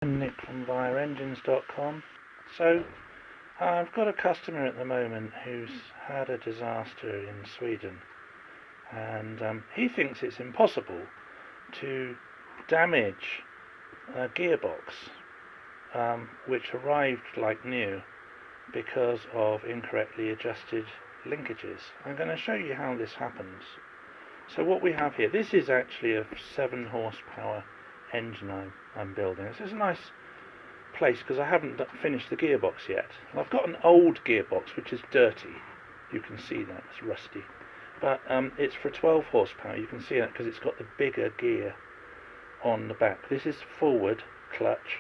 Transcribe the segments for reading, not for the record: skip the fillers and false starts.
I'm Nick from vireengines.com. So I've got a customer at the moment who's had a disaster in Sweden, and he thinks it's impossible to damage a gearbox which arrived like new because of incorrectly adjusted linkages. I'm going to show you how this happens. So what we have here, this is actually a 7 horsepower engine I'm building. This is a nice place because I haven't finished the gearbox yet. I've got an old gearbox which is dirty. You can see that, it's rusty. But it's for 12 horsepower. You can see that because it's got the bigger gear on the back. This is forward clutch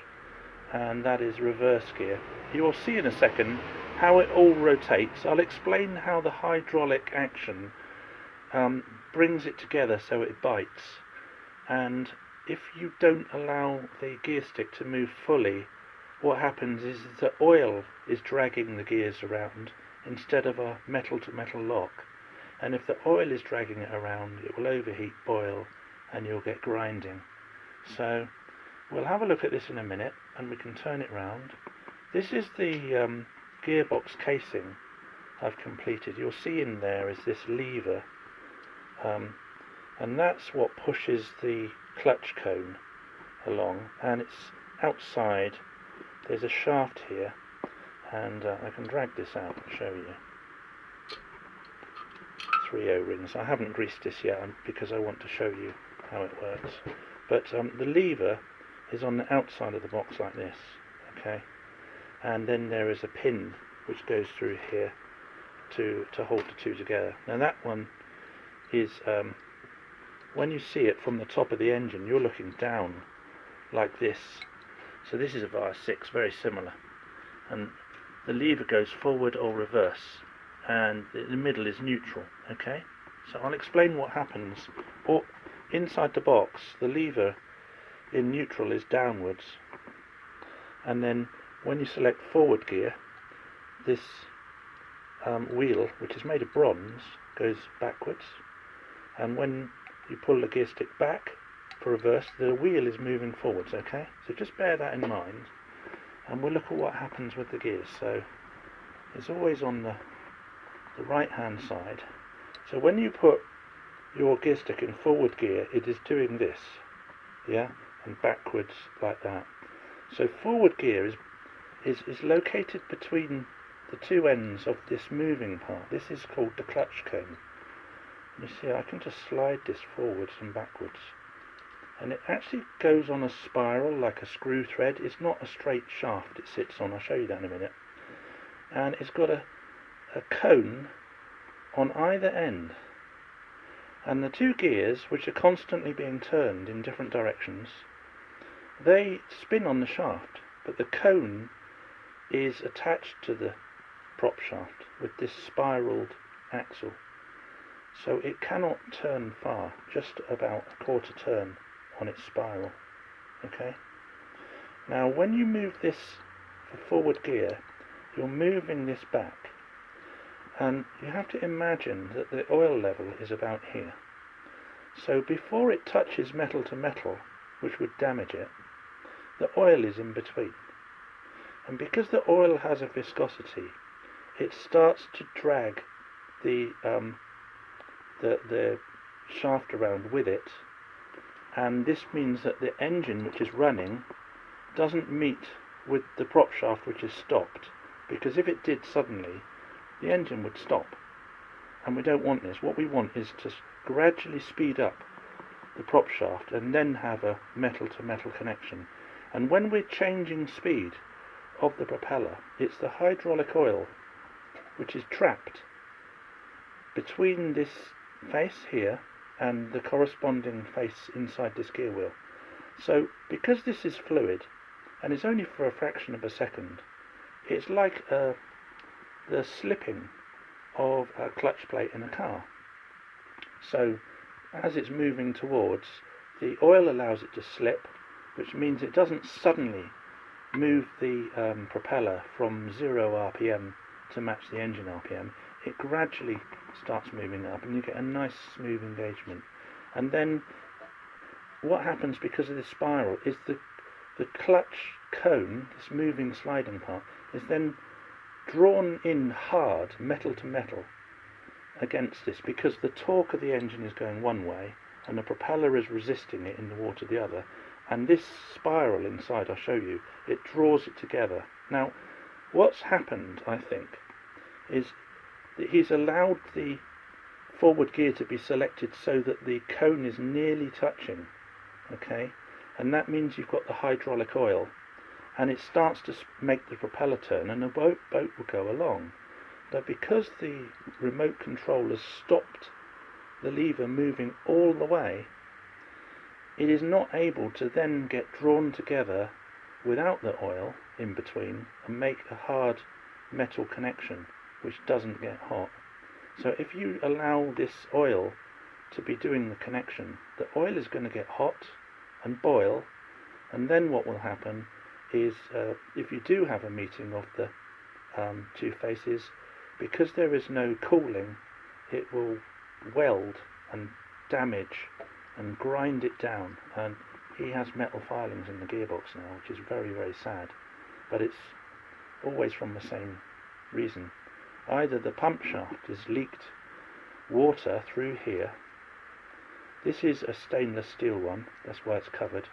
and that is reverse gear. You will see in a second how it all rotates. I'll explain how the hydraulic action brings it together so it bites, and if you don't allow the gear stick to move fully, what happens is the oil is dragging the gears around instead of a metal to metal lock, and if the oil is dragging it around it will overheat, boil, and you'll get grinding. So we'll have a look at this in a minute and we can turn it round. This is the gearbox casing I've completed. You'll see in there is this lever, and that's what pushes the clutch cone along, and it's outside. There's a shaft here, and I can drag this out and show you. 3 O-rings. I haven't greased this yet because I want to show you how it works. But the lever is on the outside of the box like this, okay? And then there is a pin which goes through here to hold the two together. Now that one is, when you see it from the top of the engine, you're looking down like this. So this is a Vire 6, very similar. And the lever goes forward or reverse, and the middle is neutral, okay? So I'll explain what happens. Or inside the box, the lever in neutral is downwards, and then when you select forward gear, this wheel, which is made of bronze, goes backwards, and when you pull the gear stick back for reverse, the wheel is moving forwards, okay? So just bear that in mind, and we'll look at what happens with the gears. So it's always on the right hand side. So when you put your gear stick in forward gear, it is doing this, yeah, and backwards like that. So forward gear is located between the two ends of this moving part. This is called the clutch cone. You see, I can just slide this forwards and backwards, and it actually goes on a spiral like a screw thread. It's not a straight shaft it sits on. I'll show you that in a minute. And it's got a cone on either end, and the two gears, which are constantly being turned in different directions, they spin on the shaft, but the cone is attached to the prop shaft with this spiraled axle, so it cannot turn far, just about a quarter turn on its spiral, okay? Now when you move this for forward gear, you're moving this back, and you have to imagine that the oil level is about here. So before it touches metal to metal, which would damage it, the oil is in between. And because the oil has a viscosity, it starts to drag the shaft around with it, and this means that the engine which is running doesn't meet with the prop shaft which is stopped, because if it did suddenly, the engine would stop, and we don't want this. What we want is to gradually speed up the prop shaft and then have a metal to metal connection. And when we're changing speed of the propeller, it's the hydraulic oil which is trapped between this face here and the corresponding face inside this gear wheel. So because this is fluid and it's only for a fraction of a second, it's like the slipping of a clutch plate in a car. So as it's moving towards, the oil allows it to slip, which means it doesn't suddenly move the propeller from 0 RPM to match the engine RPM. It gradually starts moving up and you get a nice smooth engagement. And then what happens because of this spiral is the the clutch cone, this moving sliding part, is then drawn in hard, metal to metal, against this, because the torque of the engine is going one way and the propeller is resisting it in the water the other, and this spiral inside, I'll show you, it draws it together. Now what's happened, I think, is that he's allowed the forward gear to be selected so that the cone is nearly touching, okay, and that means you've got the hydraulic oil, and it starts to make the propeller turn and the boat will go along. But because the remote control has stopped the lever moving all the way, it is not able to then get drawn together without the oil in between and make a hard metal connection which doesn't get hot. So if you allow this oil to be doing the connection, the oil is going to get hot and boil, and then what will happen is if you do have a meeting of the two faces, because there is no cooling, it will weld and damage and grind it down, and he has metal filings in the gearbox now, which is very, very sad, but it's always from the same reason. Either the pump shaft has leaked water through here. This is a stainless steel one, that's why it's covered,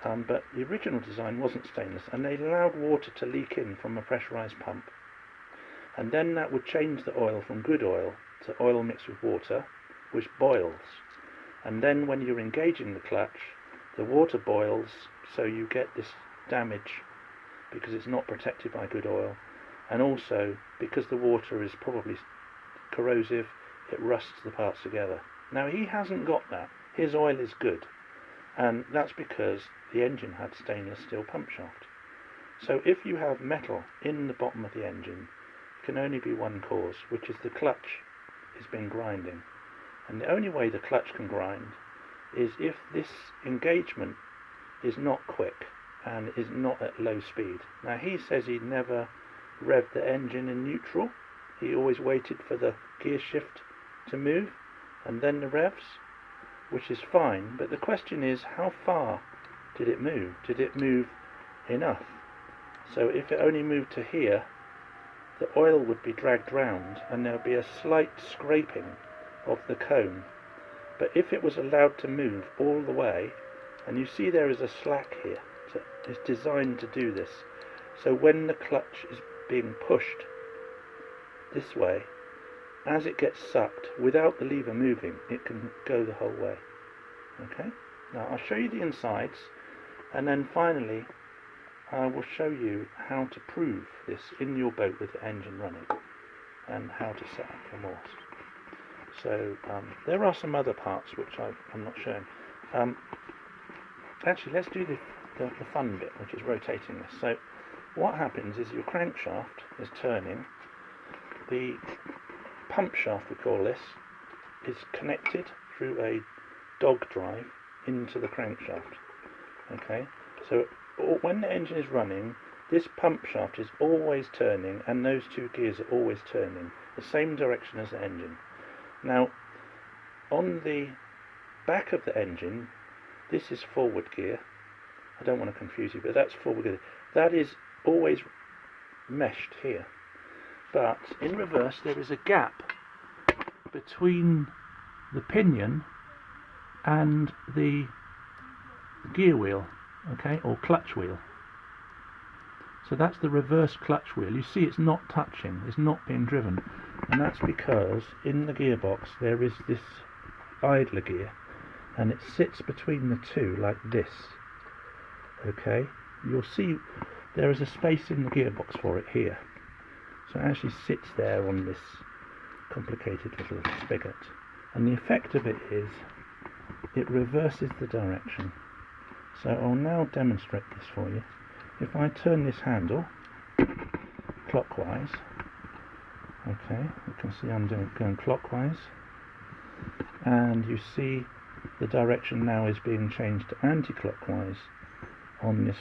but the original design wasn't stainless, and they allowed water to leak in from a pressurized pump, and then that would change the oil from good oil to oil mixed with water, which boils, and then when you're engaging the clutch, the water boils, so you get this damage because it's not protected by good oil, and also because the water is probably corrosive, it rusts the parts together. Now he hasn't got that, his oil is good, and that's because the engine had stainless steel pump shaft. So if you have metal in the bottom of the engine, it can only be one cause, which is the clutch has been grinding, and the only way the clutch can grind is if this engagement is not quick and is not at low speed. Now he says he never revved the engine in neutral, he always waited for the gear shift to move and then the revs, which is fine, but the question is, how far did it move? Did it move enough? So if it only moved to here, the oil would be dragged round and there would be a slight scraping of the cone. But if it was allowed to move all the way, and you see there is a slack here, so it's designed to do this, so when the clutch is being pushed this way, as it gets sucked without the lever moving, it can go the whole way. Okay, now I'll show you the insides, and then finally I will show you how to prove this in your boat with the engine running and how to set up your morse. So there are some other parts which I'm not showing. Actually, let's do the fun bit, which is rotating this. So what happens is your crankshaft is turning, the pump shaft, we call this, is connected through a dog drive into the crankshaft. Okay, so when the engine is running, this pump shaft is always turning, and those two gears are always turning the same direction as the engine. Now on the back of the engine, this is forward gear. I don't want to confuse you, but that's forward gear. That is always meshed here. But in reverse there is a gap between the pinion and the gear wheel, okay, or clutch wheel. So that's the reverse clutch wheel. You see it's not touching, it's not being driven, and that's because in the gearbox there is this idler gear, and it sits between the two like this. Okay, you'll see there is a space in the gearbox for it here, so it actually sits there on this complicated little spigot, and the effect of it is it reverses the direction. So I'll now demonstrate this for you. If I turn this handle clockwise, okay, you can see I'm going clockwise, and you see the direction now is being changed to anti-clockwise on this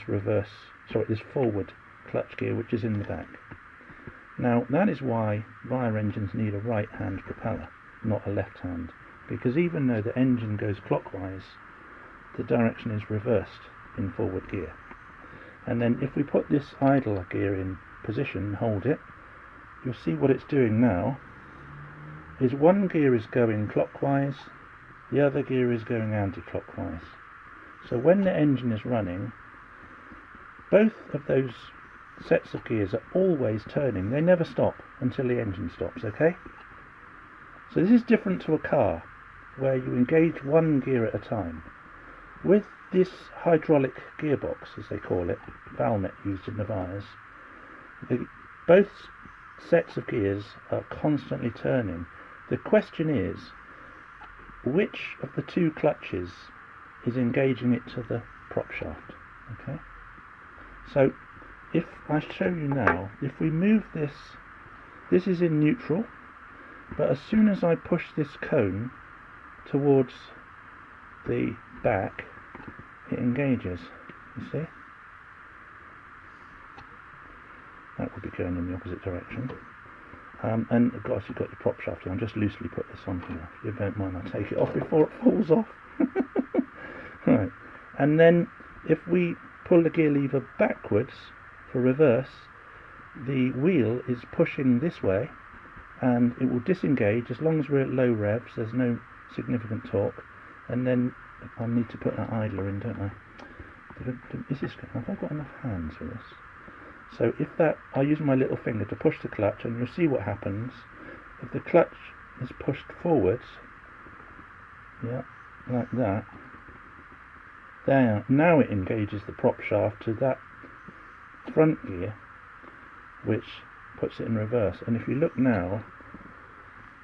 this forward clutch gear, which is in the back. Now that is why Vire engines need a right hand propeller, not a left hand, because even though the engine goes clockwise, the direction is reversed in forward gear. And then if we put this idle gear in position and hold it, you'll see what it's doing now is one gear is going clockwise, the other gear is going anti-clockwise. So when the engine is running, both of those sets of gears are always turning. They never stop until the engine stops, okay? So this is different to a car, where you engage one gear at a time. With this hydraulic gearbox, as they call it, valve used in the Vires, both sets of gears are constantly turning. The question is, which of the two clutches is engaging it to the prop shaft? Okay. So if I show you now, if we move this, this is in neutral, but as soon as I push this cone towards the back, it engages, you see? That would be going in the opposite direction. And of course you've got your prop shaft here. I'm just loosely put this on here. If you don't mind, I'll take it off before it falls off. Right. And then if we pull the gear lever backwards for reverse, the wheel is pushing this way and it will disengage as long as we're at low revs. There's no significant torque. And then I need to put that idler in, don't I? Have I got enough hands for this? So if that, I use my little finger to push the clutch, and you'll see what happens. If the clutch is pushed forwards, yeah, like that, there, now it engages the prop shaft to that front gear, which puts it in reverse. And if you look now,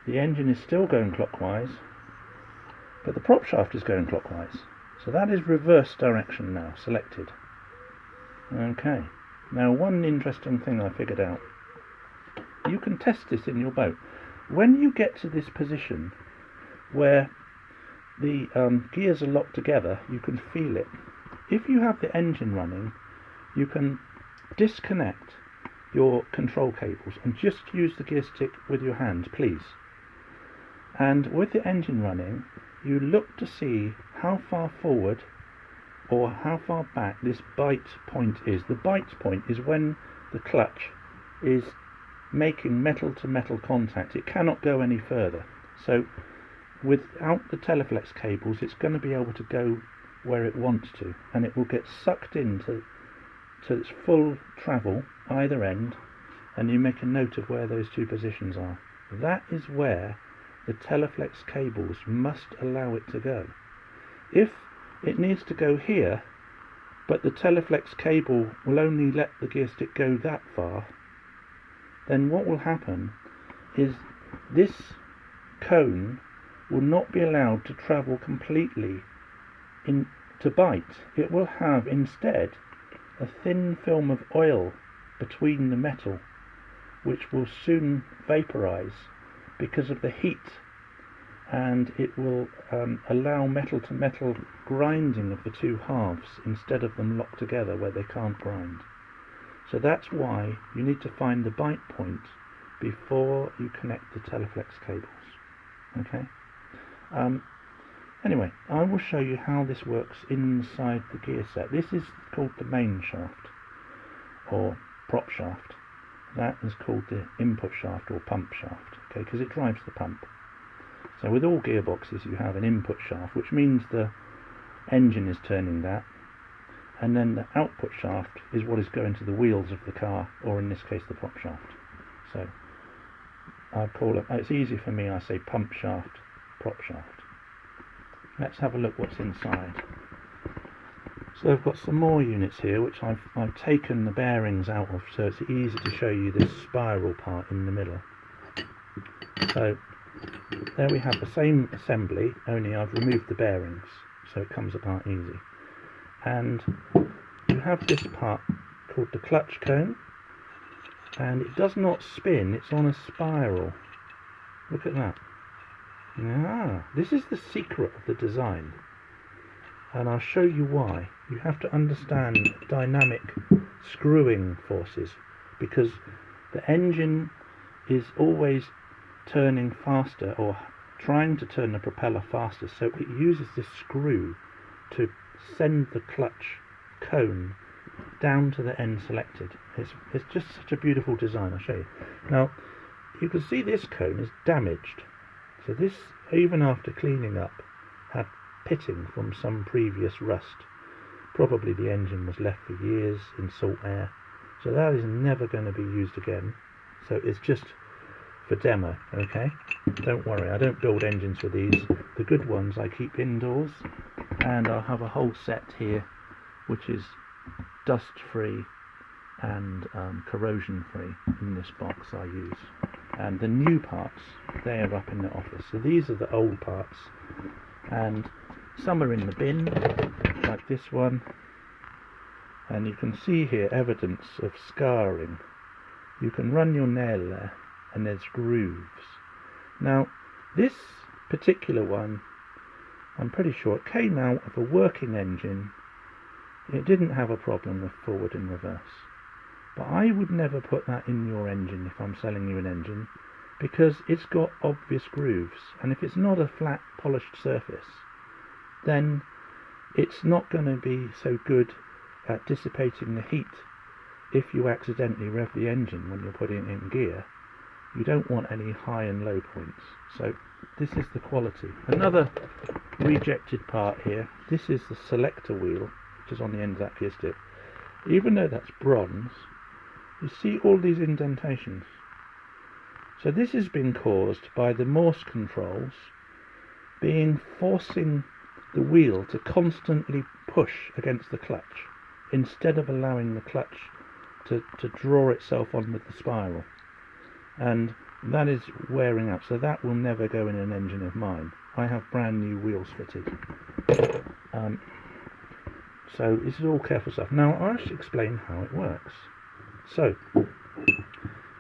the engine is still going clockwise, but the prop shaft is going clockwise. So that is reverse direction now, selected. Okay. Now one interesting thing I figured out, you can test this in your boat. When you get to this position where the gears are locked together, you can feel it. If you have the engine running, you can disconnect your control cables and just use the gear stick with your hand, please. And with the engine running, you look to see how far forward or how far back this bite point is. The bite point is when the clutch is making metal to metal contact. It cannot go any further. So without the Teleflex cables, it's going to be able to go where it wants to, and it will get sucked into its full travel either end, and you make a note of where those two positions are. That is where the Teleflex cables must allow it to go. If it needs to go here, but the Teleflex cable will only let the gear stick go that far, then what will happen is this cone will not be allowed to travel completely to bite. It will have instead a thin film of oil between the metal, which will soon vaporize because of the heat, and it will allow metal to metal grinding of the two halves instead of them locked together where they can't grind. So that's why you need to find the bite point before you connect the Teleflex cables. Okay. Anyway, I will show you how this works inside the gear set. This is called the main shaft or prop shaft. That is called the input shaft or pump shaft, okay, because it drives the pump. So with all gearboxes you have an input shaft, which means the engine is turning that, and then the output shaft is what is going to the wheels of the car, or in this case the prop shaft. So I call it, it's easy for me, I say pump shaft, prop shaft. Let's have a look what's inside. So I've got some more units here which I've taken the bearings out of, so it's easy to show you this spiral part in the middle. So there we have the same assembly, only I've removed the bearings, so it comes apart easy. And you have this part called the clutch cone, and it does not spin, it's on a spiral. Look at that. Ah, this is the secret of the design, and I'll show you why. You have to understand dynamic screwing forces, because the engine is always turning faster, or trying to turn the propeller faster, so it uses this screw to send the clutch cone down to the end selected. It's just such a beautiful design. I'll show you. Now, you can see this cone is damaged. So this, even after cleaning up, had pitting from some previous rust. Probably the engine was left for years in salt air. So that is never going to be used again. So it's just for demo, okay? Don't worry, I don't build engines with these. The good ones I keep indoors, and I'll have a whole set here which is dust free and corrosion free in this box I use. And the new parts, they are up in the office. So these are the old parts, and some are in the bin, like this one, and you can see here evidence of scarring. You can run your nail there and there's grooves. Now this particular one, I'm pretty sure it came out of a working engine. It didn't have a problem with forward and reverse, but I would never put that in your engine if I'm selling you an engine, because it's got obvious grooves, and if it's not a flat polished surface, then it's not going to be so good at dissipating the heat. If you accidentally rev the engine when you're putting it in gear, you don't want any high and low points. So this is the quality. Another rejected part here, this is the selector wheel, which is on the end of that gear stick. Even though that's bronze, you see all these indentations. So this has been caused by the Morse controls forcing the wheel to constantly push against the clutch instead of allowing the clutch to draw itself on with the spiral, and that is wearing out. So that will never go in an engine of mine. I have brand new wheels fitted. So this is all careful stuff. Now I'll actually explain how it works. So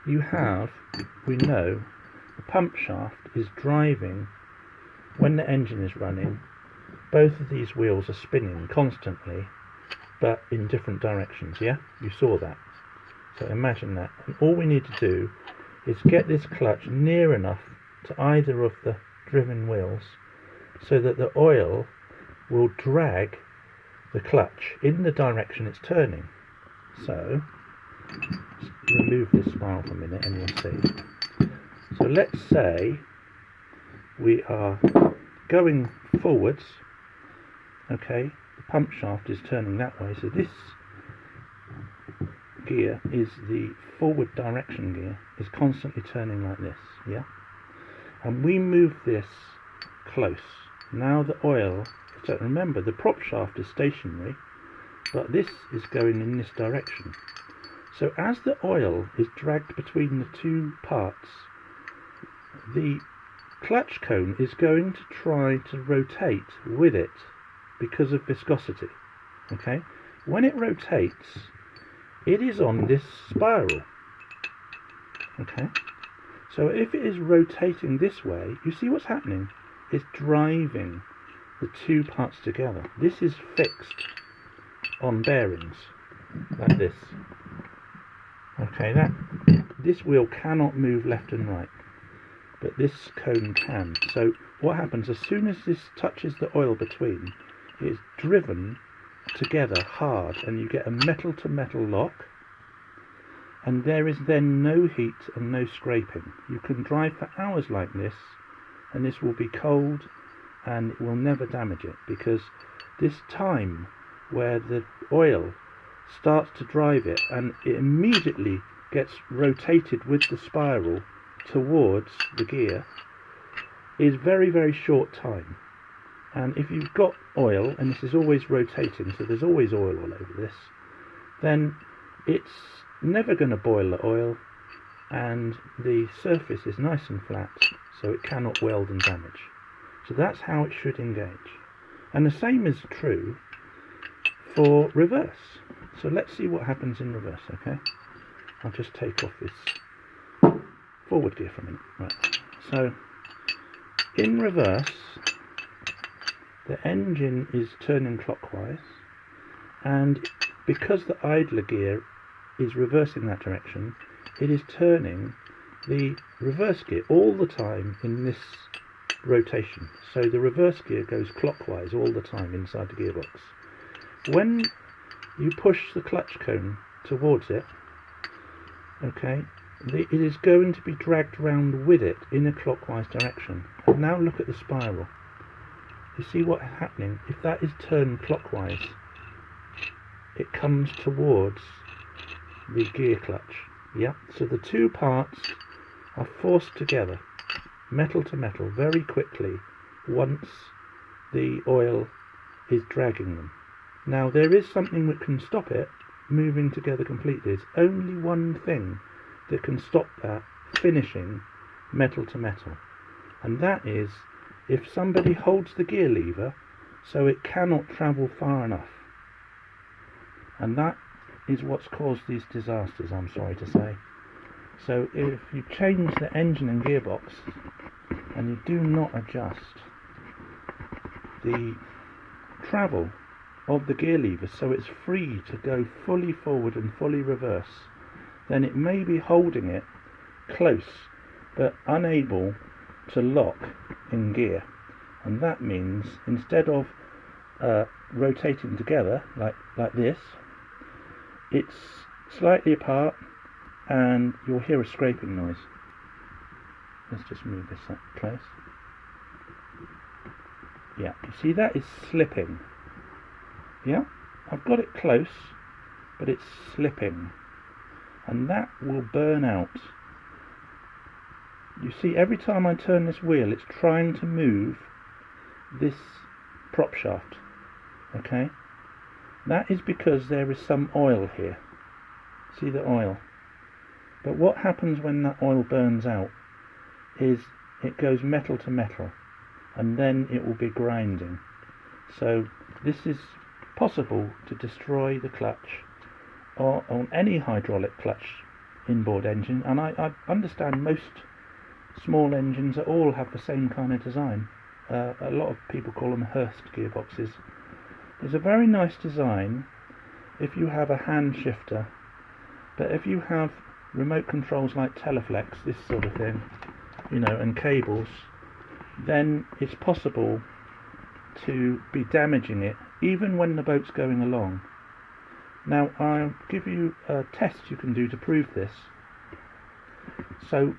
you have, we know, the pump shaft is driving when the engine is running. Both of these wheels are spinning constantly, but in different directions. Yeah, you saw that. So imagine that, and all we need to do is get this clutch near enough to either of the driven wheels so that the oil will drag the clutch in the direction it's turning. So let's remove this spiral for a minute and you'll see. So let's say we are going forwards, okay, the pump shaft is turning that way, so this gear is the forward direction gear, is constantly turning like this, yeah, and we move this close. Now the oil, so remember the prop shaft is stationary, but this is going in this direction. So as the oil is dragged between the two parts, the clutch cone is going to try to rotate with it because of viscosity. Okay, when it rotates, it is on this spiral. Okay, so if it is rotating this way, you see what's happening? It's driving the two parts together. This is fixed on bearings like this. Okay, this wheel cannot move left and right, but this cone can. So what happens, as soon as this touches the oil between, it is driven together hard, and you get a metal to metal lock, and there is then no heat and no scraping. You can drive for hours like this, and this will be cold and it will never damage it, because this time where the oil starts to drive it and it immediately gets rotated with the spiral towards the gear is very, very short time. And if you've got oil, and this is always rotating, so there's always oil all over this, then it's never going to boil the oil, and the surface is nice and flat, so it cannot weld and damage. So that's how it should engage. And the same is true for reverse. So let's see what happens in reverse, okay? I'll just take off this forward gear for a minute. Right. So in reverse, the engine is turning clockwise, and because the idler gear is reversing that direction, it is turning the reverse gear all the time in this rotation. So the reverse gear goes clockwise all the time inside the gearbox. When you push the clutch cone towards it, okay, it is going to be dragged round with it in a clockwise direction. And now look at the spiral. You see what's happening? If that is turned clockwise, it comes towards the gear clutch. Yeah, so the two parts are forced together, metal to metal, very quickly once the oil is dragging them. Now there is something that can stop it moving together completely. There's only one thing that can stop that finishing metal to metal, and that is if somebody holds the gear lever so it cannot travel far enough. And that is what's caused these disasters, I'm sorry to say. So if you change the engine and gearbox and you do not adjust the travel of the gear lever so it's free to go fully forward and fully reverse, then it may be holding it close but unable to lock in gear. And that means instead of rotating together like this, it's slightly apart and you'll hear a scraping noise. Let's just move this up close. Yeah, you see that is slipping. Yeah, I've got it close, but it's slipping, and that will burn out. You see, every time I turn this wheel, it's trying to move this prop shaft. Okay, that is because there is some oil here. See the oil? But what happens when that oil burns out is it goes metal to metal, and then it will be grinding. So this is possible to destroy the clutch or on any hydraulic clutch inboard engine, and I understand most small engines all have the same kind of design. A lot of people call them Hurst gearboxes. It's a very nice design if you have a hand shifter, but if you have remote controls like Teleflex, this sort of thing, you know, and cables, then it's possible to be damaging it even when the boat's going along. Now I'll give you a test you can do to prove this. So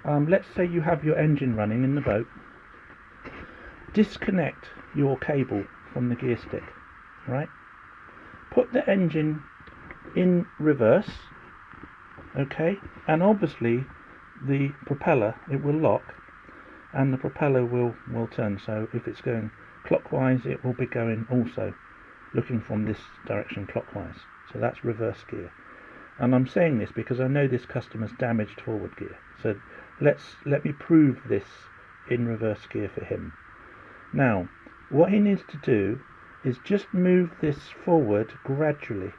let's say you have your engine running in the boat. Disconnect your cable from the gear stick, right? Put the engine in reverse, okay, and obviously the propeller, it will lock and the propeller will turn. So if it's going clockwise, it will be going also looking from this direction clockwise. So that's reverse gear. And I'm saying this because I know this customer's damaged forward gear. So let me prove this in reverse gear for him. Now, what he needs to do is just move this forward gradually,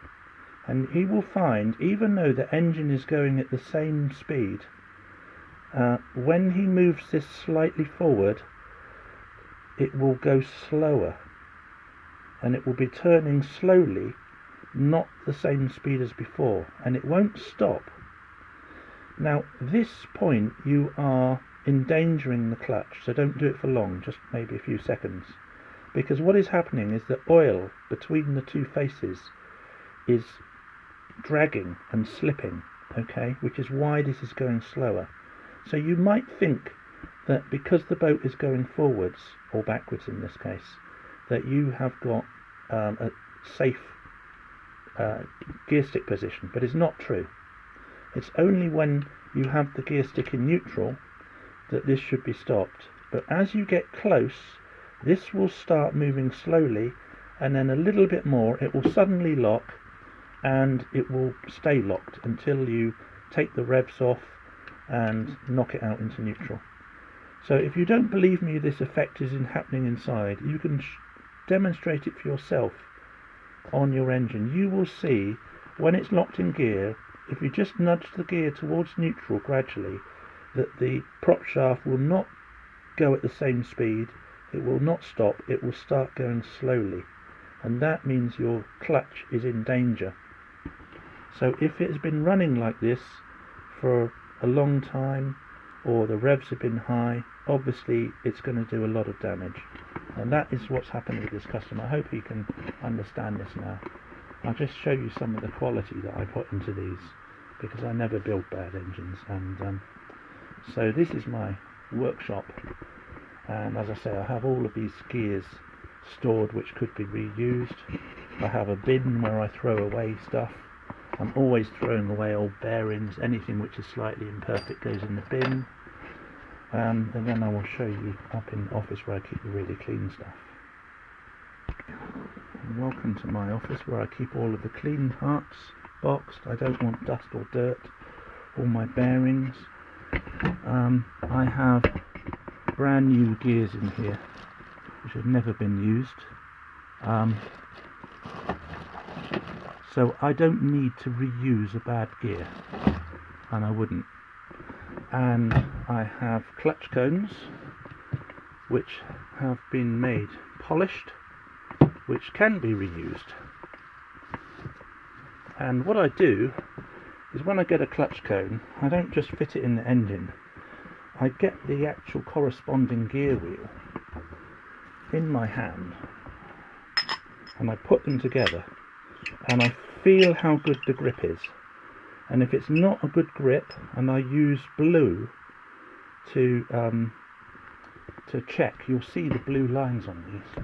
and he will find, even though the engine is going at the same speed, when he moves this slightly forward, it will go slower, and it will be turning slowly, not the same speed as before, and it won't stop. Now, this point you are endangering the clutch, so don't do it for long, just maybe a few seconds, because what is happening is the oil between the two faces is dragging and slipping, okay, which is why this is going slower. So you might think that because the boat is going forwards, or backwards in this case, that you have got a safe gear stick position, but it's not true. It's only when you have the gear stick in neutral that this should be stopped. But as you get close, this will start moving slowly, and then a little bit more, it will suddenly lock, and it will stay locked until you take the revs off and knock it out into neutral. So if you don't believe me this effect is happening inside, you can demonstrate it for yourself on your engine. You will see when it's locked in gear, if you just nudge the gear towards neutral gradually, that the prop shaft will not go at the same speed, it will not stop, it will start going slowly, and that means your clutch is in danger. So if it has been running like this for a long time, or the revs have been high, obviously it's going to do a lot of damage, and that is what's happened with this customer. I hope he can understand this now. I'll just show you some of the quality that I put into these, because I never build bad engines. And so this is my workshop, and as I say, I have all of these gears stored which could be reused. I have a bin where I throw away stuff. I'm always throwing away old bearings. Anything which is slightly imperfect goes in the bin. And then I will show you up in the office where I keep the really clean stuff. Welcome to my office where I keep all of the clean parts boxed. I don't want dust or dirt. All my bearings. I have brand new gears in here which have never been used. So I don't need to reuse a bad gear, and I wouldn't. And I have clutch cones which have been made polished, which can be reused. And what I do is, when I get a clutch cone, I don't just fit it in the engine. I get the actual corresponding gear wheel in my hand and I put them together, and I feel how good the grip is. And if it's not a good grip, and I use blue to check, you'll see the blue lines on these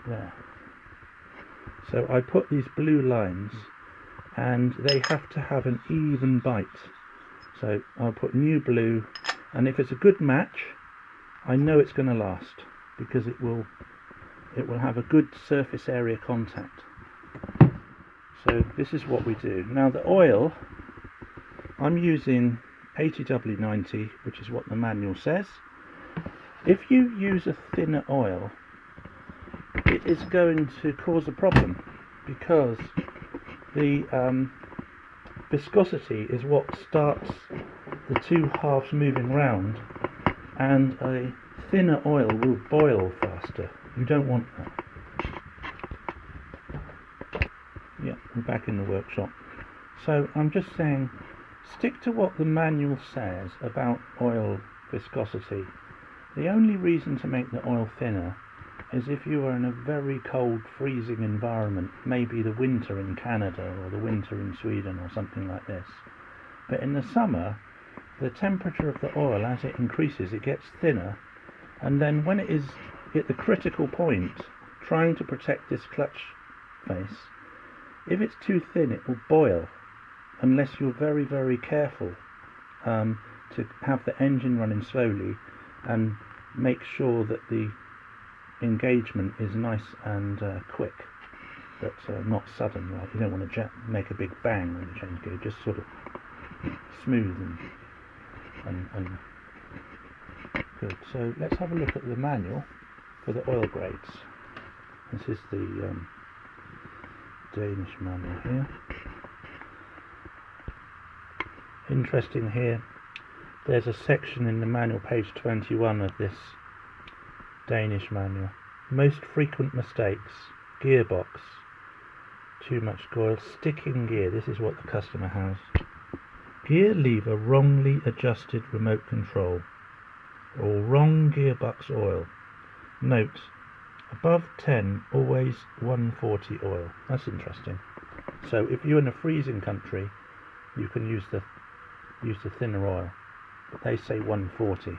there. So I put these blue lines, and they have to have an even bite. So I'll put new blue, and if it's a good match, I know it's going to last, because it will have a good surface area contact. So this is what we do. Now the oil, I'm using 80W90, which is what the manual says. If you use a thinner oil, it is going to cause a problem, because the viscosity is what starts the two halves moving round, and a thinner oil will boil faster. You don't want that. Yeah, we're back in the workshop. So I'm just saying, stick to what the manual says about oil viscosity. The only reason to make the oil thinner is if you are in a very cold, freezing environment, maybe the winter in Canada or the winter in Sweden or something like this. But in the summer, the temperature of the oil, as it increases, it gets thinner, and then when it is at the critical point, trying to protect this clutch face, if it's too thin, it will boil, unless you're very, very careful to have the engine running slowly and make sure that the engagement is nice and quick, but not sudden. Like, you don't want to make a big bang when you change gear, just sort of smooth and good. So let's have a look at the manual for the oil grades. This is the Danish manual here. Interesting here, there's a section in the manual, page 21 of this Danish manual. Most frequent mistakes: gearbox, too much coil, sticking gear. This is what the customer has. Gear lever wrongly adjusted remote control, or wrong gearbox oil. Note: above 10, always 140 oil. That's interesting. So if you're in a freezing country, you can use the thinner oil. But they say 140.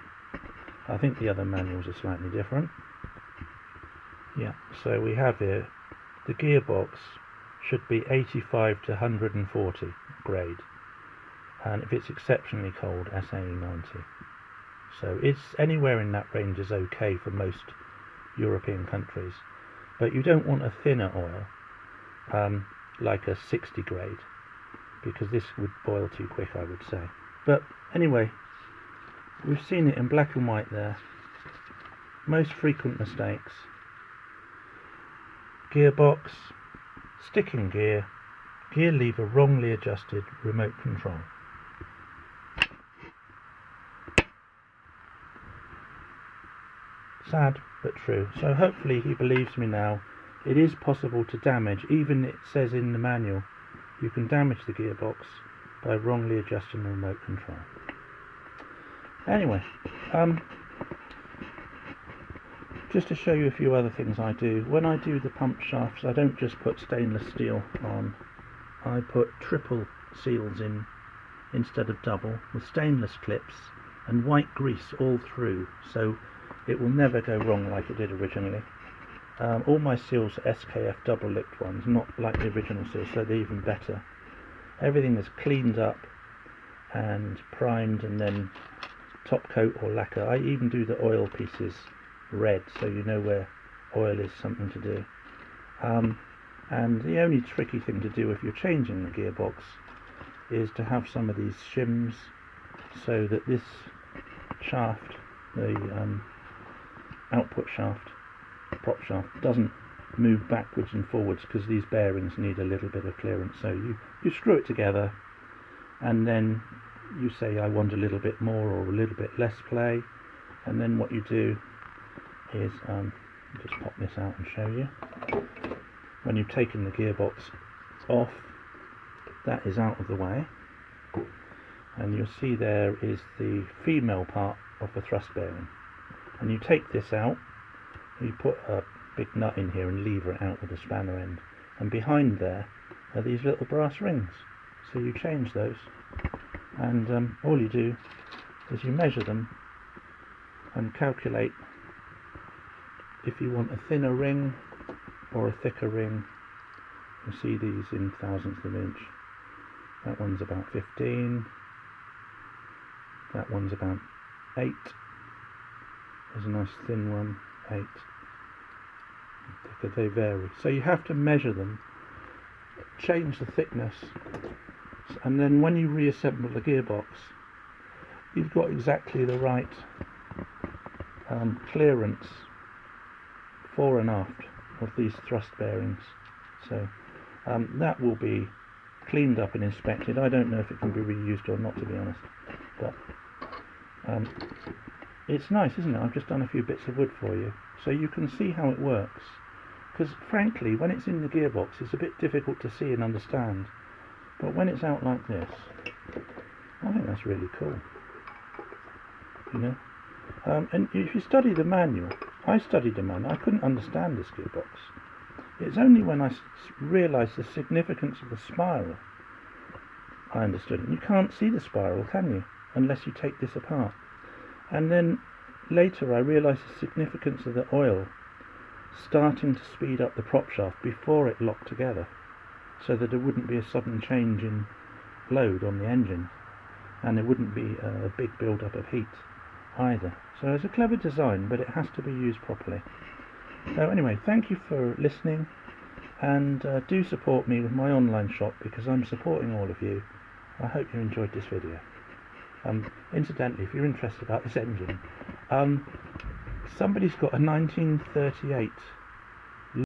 I think the other manuals are slightly different. Yeah, so we have here the gearbox should be 85 to 140 grade, and if it's exceptionally cold, SAE 90. So it's anywhere in that range is okay for most European countries, but you don't want a thinner oil like a 60 grade, because this would boil too quick, I would say. But anyway, we've seen it in black and white there. Most frequent mistakes: gearbox, sticking gear, gear lever wrongly adjusted, remote control. Sad but true. So hopefully he believes me now. It is possible to damage, even it says in the manual, you can damage the gearbox by wrongly adjusting the remote control. Anyway, just to show you a few other things I do. When I do the pump shafts, I don't just put stainless steel on. I put triple seals in instead of double, with stainless clips and white grease all through, so it will never go wrong like it did originally. All my seals are SKF double lipped ones, not like the original seals, so they're even better. Everything is cleaned up and primed and then top coat or lacquer. I even do the oil pieces red, so you know where oil is something to do. And the only tricky thing to do if you're changing the gearbox is to have some of these shims so that this shaft, the output shaft, prop shaft, doesn't move backwards and forwards, because these bearings need a little bit of clearance. So you screw it together and then you say I want a little bit more or a little bit less play, and then what you do is just pop this out and show you. When you've taken the gearbox off, that is out of the way, and you'll see there is the female part of the thrust bearing, and you take this out, you put a big nut in here and lever it out with a spanner end, and behind there are these little brass rings, so you change those, and all you do is you measure them and calculate if you want a thinner ring or a thicker ring. You see these in thousandths of an inch. That one's about 15, that one's about 8, there's a nice thin one, 8, thicker, they vary. So you have to measure them, change the thickness, and then when you reassemble the gearbox, you've got exactly the right clearance fore and aft of these thrust bearings. So that will be cleaned up and inspected. I don't know if it can be reused or not, to be honest, but it's nice, isn't it? I've just done a few bits of wood for you so you can see how it works, because frankly when it's in the gearbox it's a bit difficult to see and understand, but when it's out like this, I think that's really cool, you know. And if you study the manual, I studied the manual, I couldn't understand this gearbox. It's only when I realised the significance of the spiral I understood it. You can't see the spiral, can you, unless you take this apart. And then later I realised the significance of the oil starting to speed up the prop shaft before it locked together, so that there wouldn't be a sudden change in load on the engine, and there wouldn't be a big build-up of heat either. So it's a clever design, but it has to be used properly. So anyway, thank you for listening, and do support me with my online shop, because I'm supporting all of you. I hope you enjoyed this video. Incidentally, if you're interested about this engine, somebody's got a 1938